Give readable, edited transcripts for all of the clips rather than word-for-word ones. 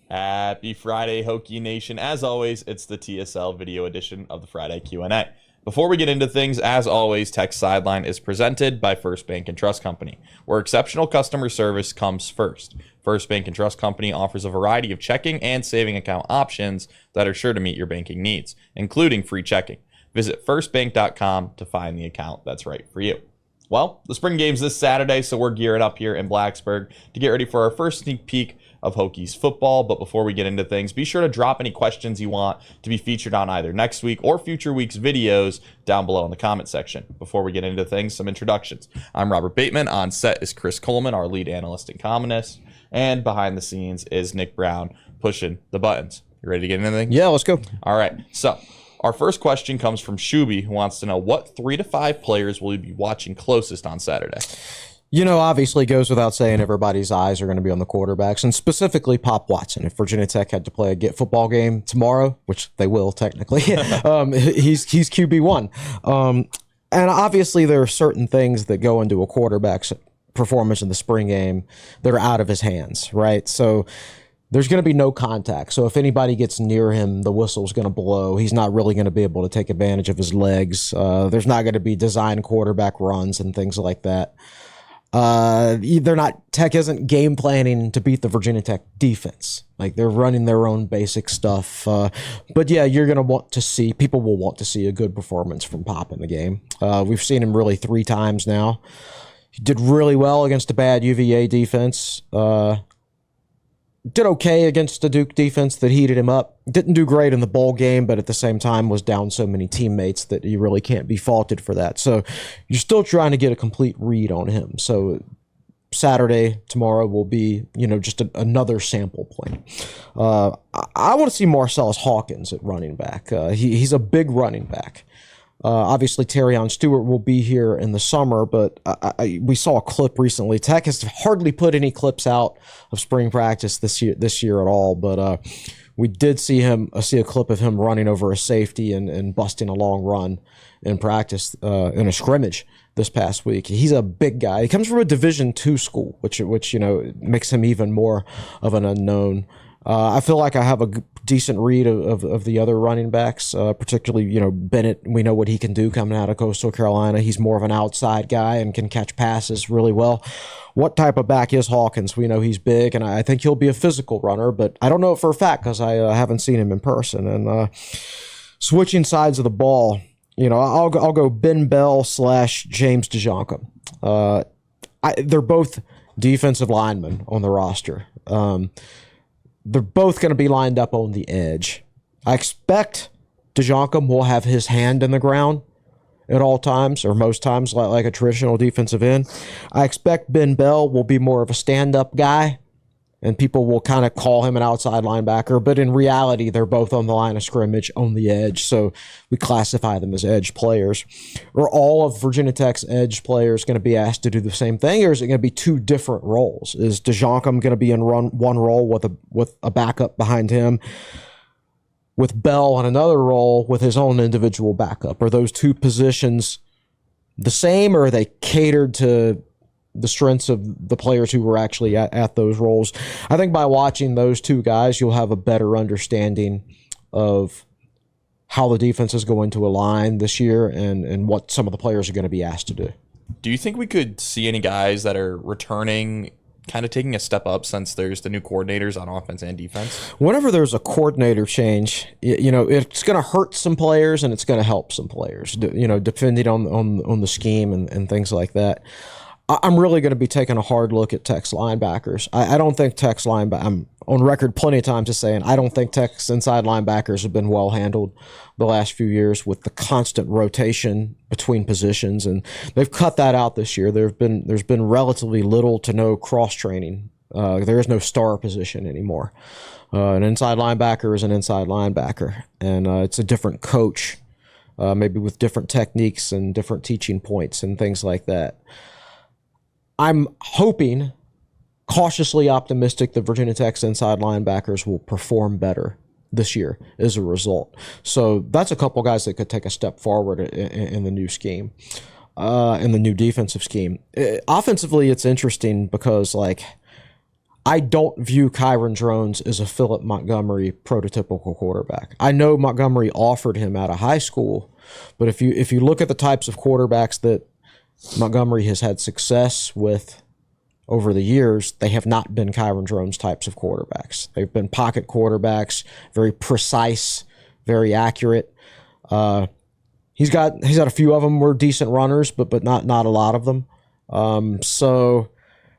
Happy Friday, Hokie Nation. As always, it's the TSL video edition of the Friday Q&A. Before we get into things, as always, Tech Sideline is presented by First Bank and Trust Company, where exceptional customer service comes first. First Bank and Trust Company offers a variety of checking and saving account options that are sure to meet your banking needs, including free checking. Visit firstbank.com to find the account that's right for you. Well, the spring game's this Saturday, so we're gearing up here in Blacksburg to get ready for our first sneak peek of Hokies football. But before we get into things, be sure to drop any questions you want to be featured on either next week or future week's videos down below in the comment section. Before we get into things, some introductions. I'm Robert Bateman. On set is Chris Coleman, our lead analyst and columnist. And behind the scenes is Nick Brown pushing the buttons. You ready to get into things? Yeah, let's go. All right. So our first question comes from Shuby, who wants to know what 3 to 5 players will you be watching closest on Saturday? You know, obviously it goes without saying everybody's eyes are going to be on the quarterbacks, and specifically Pop Watson. If Virginia Tech had to play a get football game tomorrow, which they will technically, he's QB1. And obviously there are certain things that go into a quarterback's performance in the spring game that are out of his hands, right? So there's going to be no contact. So if anybody gets near him, the whistle's going to blow. He's not really going to be able to take advantage of his legs. There's not going to be design quarterback runs and things like that. Tech isn't game planning to beat the Virginia Tech defense. Like, they're running their own basic stuff. But yeah, people will want to see a good performance from Pop in the game. We've seen him really 3 times now. He did really well against a bad UVA defense. Did okay against the Duke defense that heated him up. Didn't do great in the bowl game, but at the same time was down so many teammates that you really can't be faulted for that. So you're still trying to get a complete read on him. So Saturday, tomorrow, will be, just another sample point. I want to see Marcellus Hawkins at running back. He's a big running back. Obviously, Terrion Stewart will be here in the summer, but we saw a clip recently. Tech has hardly put any clips out of spring practice this year at all, but we did see a clip of him running over a safety and busting a long run in practice in a scrimmage this past week. He's a big guy. He comes from a Division II school, which makes him even more of an unknown. I feel like I have a decent read of the other running backs, particularly, Bennett. We know what he can do coming out of Coastal Carolina. He's more of an outside guy and can catch passes really well. What type of back is Hawkins? We know he's big, and I think he'll be a physical runner, but I don't know it for a fact because I haven't seen him in person. And switching sides of the ball, I'll go Ben Bell / James DeJonka. They're both defensive linemen on the roster. They're both going to be lined up on the edge. I expect DeJonka will have his hand in the ground at all times, or most times, like a traditional defensive end. I expect Ben Bell will be more of a stand-up guy, and people will kind of call him an outside linebacker, but in reality, they're both on the line of scrimmage on the edge, so we classify them as edge players. Are all of Virginia Tech's edge players going to be asked to do the same thing, or is it going to be 2 different roles? Is DeJonka going to be in one role with a backup behind him, with Bell on another role with his own individual backup? Are those 2 positions the same, or are they catered to the strengths of the players who were actually at those roles? I think by watching those 2 guys, you'll have a better understanding of how the defense is going to align this year and what some of the players are going to be asked to do. Do you think we could see any guys that are returning, kind of taking a step up since there's the new coordinators on offense and defense? Whenever there's a coordinator change, it's going to hurt some players and it's going to help some players, depending on the scheme and things like that. I'm really going to be taking a hard look at Tech's linebackers. I don't think Tech's linebackers, I'm on record plenty of times just saying, I don't think Tech's inside linebackers have been well handled the last few years with the constant rotation between positions, and they've cut that out this year. There's been relatively little to no cross training. There is no star position anymore. An inside linebacker is an inside linebacker, and it's a different coach, maybe with different techniques and different teaching points and things like that. I'm hoping, cautiously optimistic, that Virginia Tech's inside linebackers will perform better this year as a result. So that's a couple guys that could take a step forward in the new scheme, in the new defensive scheme. Offensively, it's interesting because, I don't view Kyron Drones as a Philip Montgomery prototypical quarterback. I know Montgomery offered him out of high school, but if you look at the types of quarterbacks that Montgomery has had success with over the years, they have not been Kyron Drones types of quarterbacks. They've been pocket quarterbacks, very precise, very accurate. He's had a few of them were decent runners, but not a lot of them. So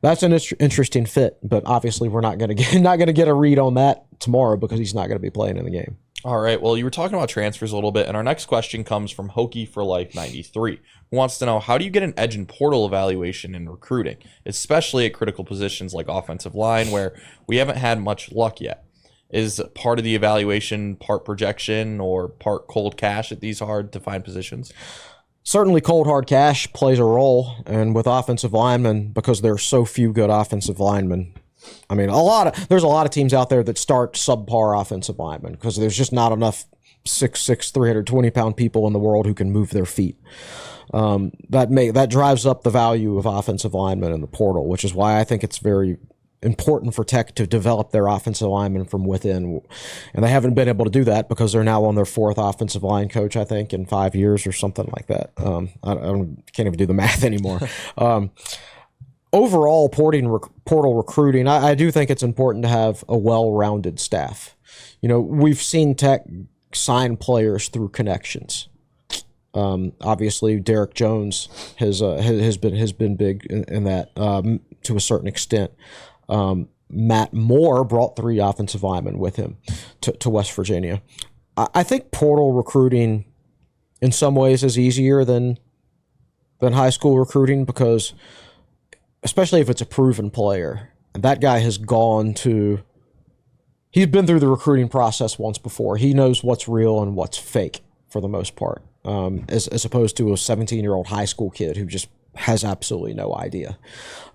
that's an interesting fit. But obviously, we're not going to get a read on that tomorrow because he's not going to be playing in the game. All right. Well, you were talking about transfers a little bit, and our next question comes from Hokie for Life 93, who wants to know, how do you get an edge in portal evaluation and recruiting, especially at critical positions like offensive line, where we haven't had much luck yet? Is part of the evaluation part projection or part cold cash at these hard to find positions? Certainly cold hard cash plays a role, and with offensive linemen, because there are so few good offensive linemen. I mean, there's a lot of teams out there that start subpar offensive linemen because there's just not enough 6'6", 320-pound people in the world who can move their feet. That drives up the value of offensive linemen in the portal, which is why I think it's very important for Tech to develop their offensive linemen from within. And they haven't been able to do that because they're now on their fourth offensive line coach, I think, in 5 years or something like that. I can't even do the math anymore. Overall, portal recruiting, I do think it's important to have a well-rounded staff. You know, we've seen Tech sign players through connections. Obviously, Derek Jones has been big in that to a certain extent. Matt Moore brought 3 offensive linemen with him to West Virginia. I think portal recruiting in some ways is easier than high school recruiting because, especially if it's a proven player, that guy has he's been through the recruiting process once before. He knows what's real and what's fake for the most part, as opposed to a 17-year-old high school kid who just has absolutely no idea.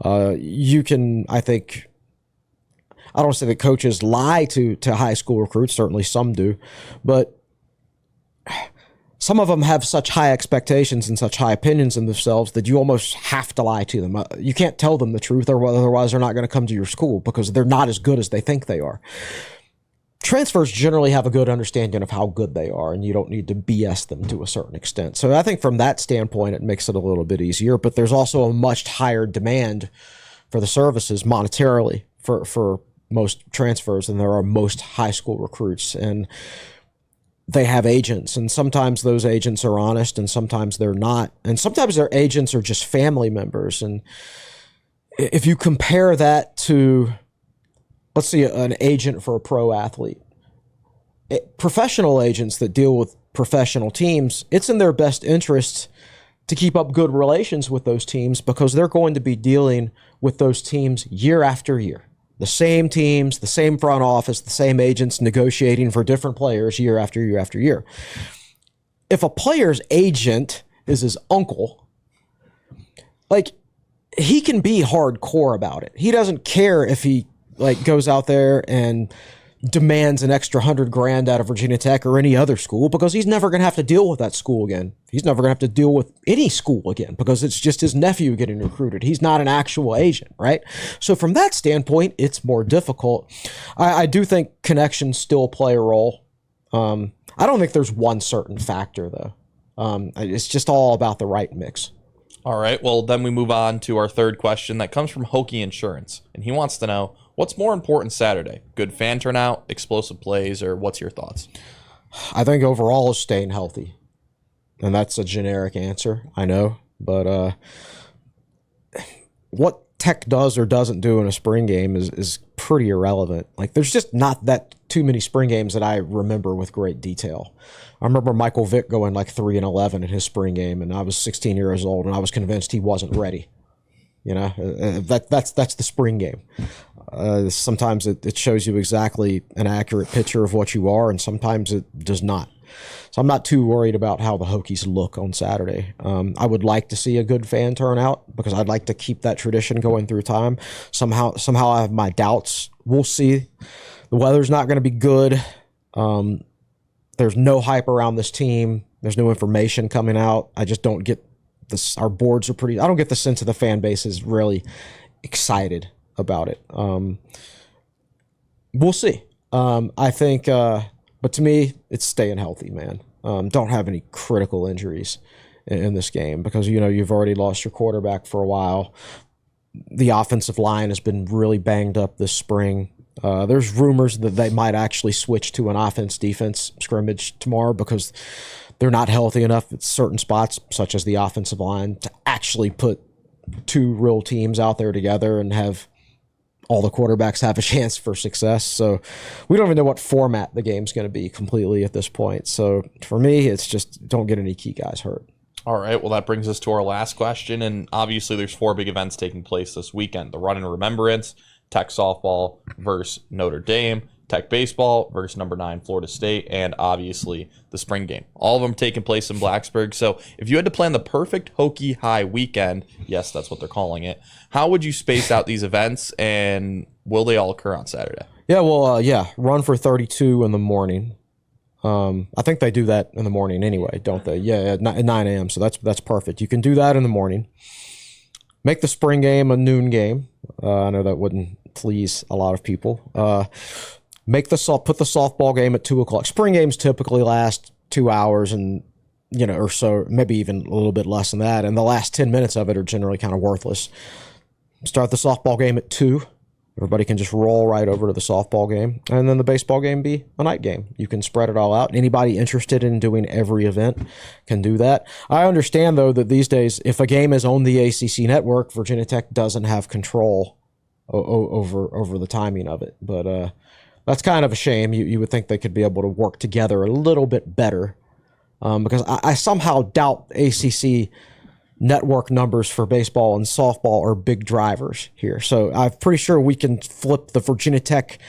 You can, I think, I don't say that coaches lie to high school recruits. Certainly some do, but some of them have such high expectations and such high opinions in themselves that you almost have to lie to them. You can't tell them the truth, or otherwise they're not going to come to your school because they're not as good as they think they are. Transfers generally have a good understanding of how good they are, and you don't need to BS them to a certain extent. So I think from that standpoint, it makes it a little bit easier, but there's also a much higher demand for the services monetarily for most transfers than there are most high school recruits. And they have agents, and sometimes those agents are honest and sometimes they're not. And sometimes their agents are just family members. And if you compare that to, let's see, an agent for a pro athlete, professional agents that deal with professional teams, it's in their best interest to keep up good relations with those teams because they're going to be dealing with those teams year after year. The same teams, the same front office, the same agents negotiating for different players year after year after year. If a player's agent is his uncle, like, he can be hardcore about it. He doesn't care if he goes out there and demands an extra $100,000 out of Virginia Tech or any other school because he's never going to have to deal with that school again. He's never going to have to deal with any school again because it's just his nephew getting recruited. He's not an actual agent, right? So from that standpoint, it's more difficult. I do think connections still play a role. I don't think there's one certain factor, though. It's just all about the right mix. All right. Well, then we move on to our third question that comes from Hokie Insurance, and he wants to know, what's more important Saturday? Good fan turnout, explosive plays, or what's your thoughts? I think overall is staying healthy. And that's a generic answer, I know. But what Tech does or doesn't do in a spring game is pretty irrelevant. Like, there's just not that too many spring games that I remember with great detail. I remember Michael Vick going 3-11 in his spring game, and I was 16 years old, and I was convinced he wasn't ready. You know, that's the spring game. Sometimes it shows you exactly an accurate picture of what you are, and sometimes it does not. So I'm not too worried about how the Hokies look on Saturday. I would like to see a good fan turnout because I'd like to keep that tradition going through time. Somehow I have my doubts. We'll see. The weather's not going to be good. There's no hype around this team. There's no information coming out. I just don't get this. Our boards are pretty. I don't get the sense of the fan base is really excited about it. We'll see. I think, but to me, it's staying healthy, man. Don't have any critical injuries in this game because, you've already lost your quarterback for a while. The offensive line has been really banged up this spring. There's rumors that they might actually switch to an offense-defense scrimmage tomorrow because they're not healthy enough at certain spots, such as the offensive line, to actually put two real teams out there together and have all the quarterbacks have a chance for success. So we don't even know what format the game's going to be completely at this point. So for me, it's just don't get any key guys hurt. All right, well, that brings us to our last question, and obviously there's 4 big events taking place this weekend. The Run in Remembrance, Tech Softball versus Notre Dame, Tech Baseball versus number 9 Florida State, and obviously the spring game. All of them taking place in Blacksburg. So if you had to plan the perfect Hokie High weekend, yes, that's what they're calling it, how would you space out these events, and will they all occur on Saturday? Yeah, well, run for 32 in the morning. I think they do that in the morning anyway, don't they? Yeah, at 9 a.m., so that's perfect. You can do that in the morning. Make the spring game a noon game. I know that wouldn't please a lot of people. Put the softball game at 2 o'clock. Spring games typically last 2 hours and, or so, maybe even a little bit less than that. And the last 10 minutes of it are generally kind of worthless. Start the softball game at 2. Everybody can just roll right over to the softball game. And then the baseball game be a night game. You can spread it all out. Anybody interested in doing every event can do that. I understand, though, that these days, if a game is on the ACC network, Virginia Tech doesn't have control over the timing of it. But that's kind of a shame. You would think they could be able to work together a little bit better. Because I somehow doubt ACC network numbers for baseball and softball are big drivers here. So I'm pretty sure we can flip the Virginia Tech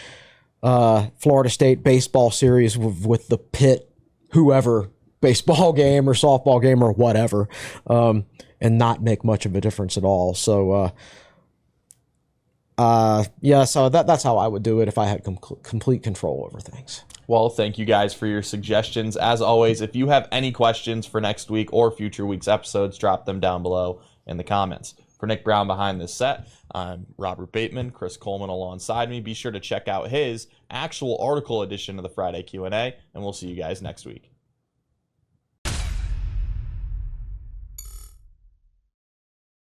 Florida State baseball series with the Pitt whoever baseball game or softball game or whatever and not make much of a difference at all. So so that's how I would do it if I had complete control over things. Well, thank you guys for your suggestions. As always, if you have any questions for next week or future week's episodes, drop them down below in the comments. For Nick Brown behind this set, I'm Robert Bateman, Chris Coleman alongside me. Be sure to check out his actual article edition of the Friday Q&A, and we'll see you guys next week.